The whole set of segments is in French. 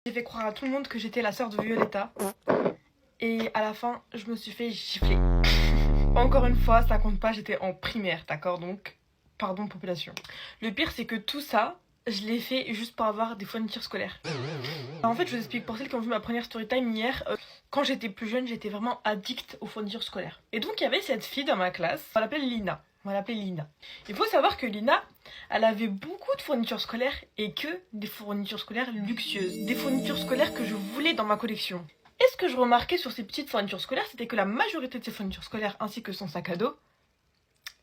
J'ai fait croire à tout le monde que j'étais la sœur de Violetta. Et à la fin, je me suis fait gifler. Encore une fois, ça compte pas, j'étais en primaire, d'accord? Donc, pardon population. Le pire, c'est que tout ça, je l'ai fait juste pour avoir des fournitures scolaires. En fait, je vous explique pour celles qui ont vu ma première story time hier. Quand j'étais plus jeune, j'étais vraiment addict aux fournitures scolaires. Et donc, il y avait cette fille dans ma classe, on l'appelle Lina. On va l'appeler Lina. Il faut savoir que Lina, elle avait beaucoup de fournitures scolaires et que des fournitures scolaires luxueuses. Des fournitures scolaires que je voulais dans ma collection. Et ce que je remarquais sur ces petites fournitures scolaires, c'était que la majorité de ces fournitures scolaires ainsi que son sac à dos,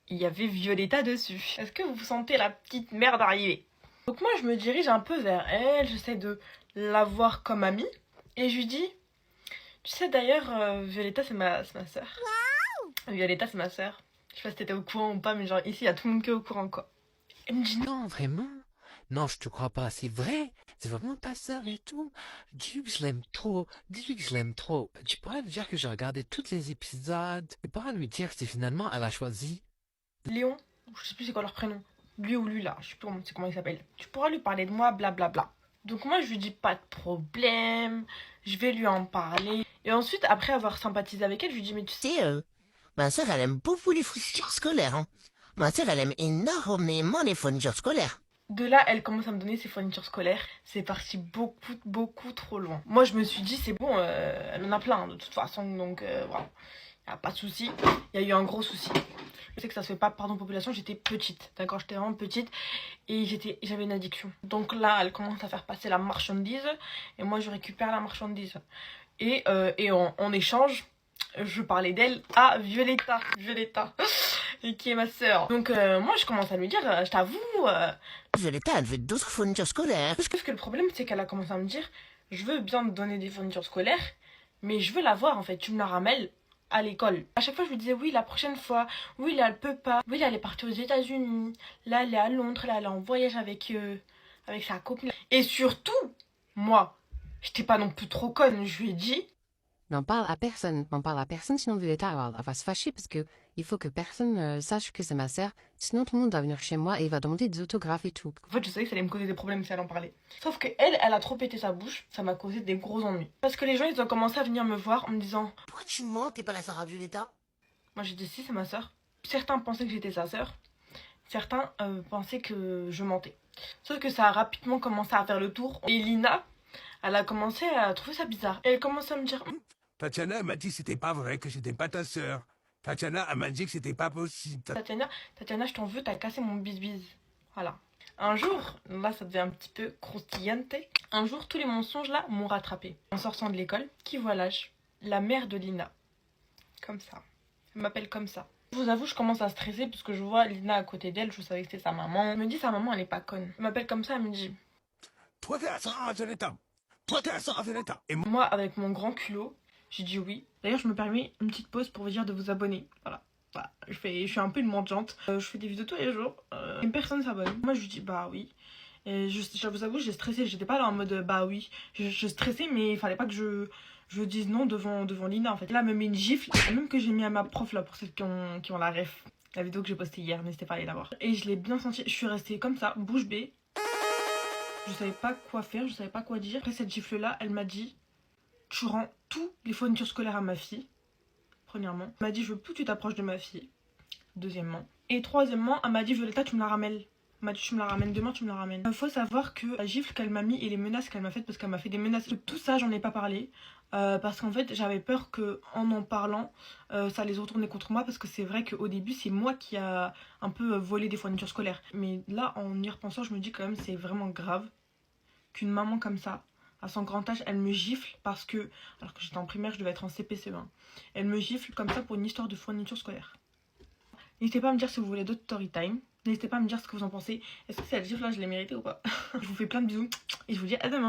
il y avait Violetta dessus. Est-ce que vous sentez la petite merde arriver? Donc moi, je me dirige un peu vers elle, j'essaie de la voir comme amie. Et je lui dis, tu sais d'ailleurs, Violetta c'est ma soeur. Violetta c'est ma soeur. Je sais pas si t'étais au courant ou pas, mais genre ici, il y a tout le monde qui est au courant, quoi. Elle me dit Non, vraiment? Non, je te crois pas, c'est vrai? C'est vraiment ta sœur et tout? Dis-lui que je l'aime trop, dis-lui que je l'aime trop. Tu pourrais lui dire que j'ai regardé tous les épisodes. Tu pourrais lui dire que finalement elle a choisi. Léon, je sais plus c'est quoi leur prénom. Lui ou lui là, je sais plus comment il s'appelle. Tu pourras lui parler de moi, blablabla. Donc moi, je lui dis pas de problème, je vais lui en parler. Et ensuite, après avoir sympathisé avec elle, je lui dis, mais tu sais, Ma sœur, elle aime beaucoup les fournitures scolaires. Hein. Ma sœur, elle aime énormément les fournitures scolaires. de là, elle commence à me donner ses fournitures scolaires. C'est parti beaucoup trop loin. Moi, je me suis dit, c'est bon, elle en a plein de toute façon, donc voilà. Y a pas de souci. Il y a eu un gros souci. Je sais que ça se fait pas, pardon population, j'étais petite, d'accord, j'étais vraiment petite et j'avais une addiction. Donc là, elle commence à faire passer la marchandise et moi je récupère la marchandise. Et en échange, je parlais d'elle à Violetta, et qui est ma sœur. Donc moi je commence à lui dire, je t'avoue, Violetta, elle veut d'autres fournitures scolaires. parce que le problème c'est qu'elle a commencé à me dire, je veux bien te donner des fournitures scolaires, mais je veux la voir en fait, tu me la ramènes à l'école. À chaque fois, je lui disais oui, la prochaine fois. Oui, là, elle peut pas. Oui, là, elle est partie aux États-Unis. Là, elle est à Londres. Là, elle est en voyage avec sa copine. Et surtout, moi, j'étais pas non plus trop conne. Je lui ai dit. N'en parle à personne, sinon Violetta elle va se fâcher parce que il faut que personne sache que c'est ma sœur. Sinon tout le monde va venir chez moi et il va demander des autographes et tout. En fait, je savais que ça allait me causer des problèmes si elle en parlait. Sauf que elle a trop pété sa bouche. Ça m'a causé des gros ennuis. Parce que les gens, ils ont commencé à venir me voir en me disant. Pourquoi tu mens? T'es pas la sœur à Violetta? Moi, j'ai dit si, c'est ma sœur. Certains pensaient que j'étais sa sœur. Certains pensaient que je mentais. Sauf que ça a rapidement commencé à faire le tour. Et Lina, elle a commencé à trouver ça bizarre. Et elle commençait à me dire Tatiana m'a dit que c'était pas vrai, que j'étais pas ta sœur. Tatiana elle m'a dit que c'était pas possible. Tatiana, je t'en veux, t'as cassé mon bisbise. Voilà. Un jour, là ça devient un petit peu croustillante. Un jour, tous les mensonges là m'ont rattrapé. En sortant de l'école, qui vois-je? La mère de Lina. Comme ça. Elle m'appelle comme ça. Je vous avoue, je commence à stresser parce que je vois Lina à côté d'elle, je savais que c'était sa maman. Elle me dit sa maman, elle est pas conne. Elle m'appelle comme ça, elle me dit Toi, t'es la sœur à Violetta. Toi, t'es la sœur à Violetta. Et moi, avec mon grand culot, j'ai dit oui. D'ailleurs, je me permets une petite pause pour vous dire de vous abonner. Voilà. Voilà. Je suis un peu une mendiante. Je fais des vidéos tous les jours. Une personne s'abonne. Moi, je lui dis bah oui. Et je vous avoue, j'ai stressé. J'étais pas là en mode bah oui. Je stressais, mais il fallait pas que je dise non devant Lina en fait. Là, elle me met une gifle. Même que j'ai mis à ma prof là pour celles qui ont la ref. La vidéo que j'ai postée hier, n'hésitez pas à aller la voir. Et je l'ai bien senti. Je suis restée comme ça, bouche bée. Je savais pas quoi faire, je savais pas quoi dire. Après cette gifle là, elle m'a dit tu rends tous les fournitures scolaires à ma fille. Premièrement. Elle m'a dit je veux plus que tu t'approches de ma fille. Deuxièmement. Et troisièmement, elle m'a dit Violetta, tu me la ramènes. Elle m'a dit tu me la ramènes demain, tu me la ramènes. Il faut savoir que la gifle qu'elle m'a mis et les menaces qu'elle m'a faites, parce qu'elle m'a fait des menaces, tout ça j'en ai pas parlé. Parce qu'en fait j'avais peur que en parlant ça les retournait contre moi, parce que c'est vrai qu'au début c'est moi qui a un peu volé des fournitures scolaires. Mais là en y repensant je me dis quand même c'est vraiment grave qu'une maman comme ça, à son grand âge, elle me gifle parce que, alors que j'étais en primaire, je devais être en CPCE1, elle me gifle comme ça pour une histoire de fourniture scolaire. N'hésitez pas à me dire si vous voulez d'autres story time. N'hésitez pas à me dire ce que vous en pensez. Est-ce que cette gifle là je l'ai méritée ou pas? Je vous fais plein de bisous et je vous dis à demain.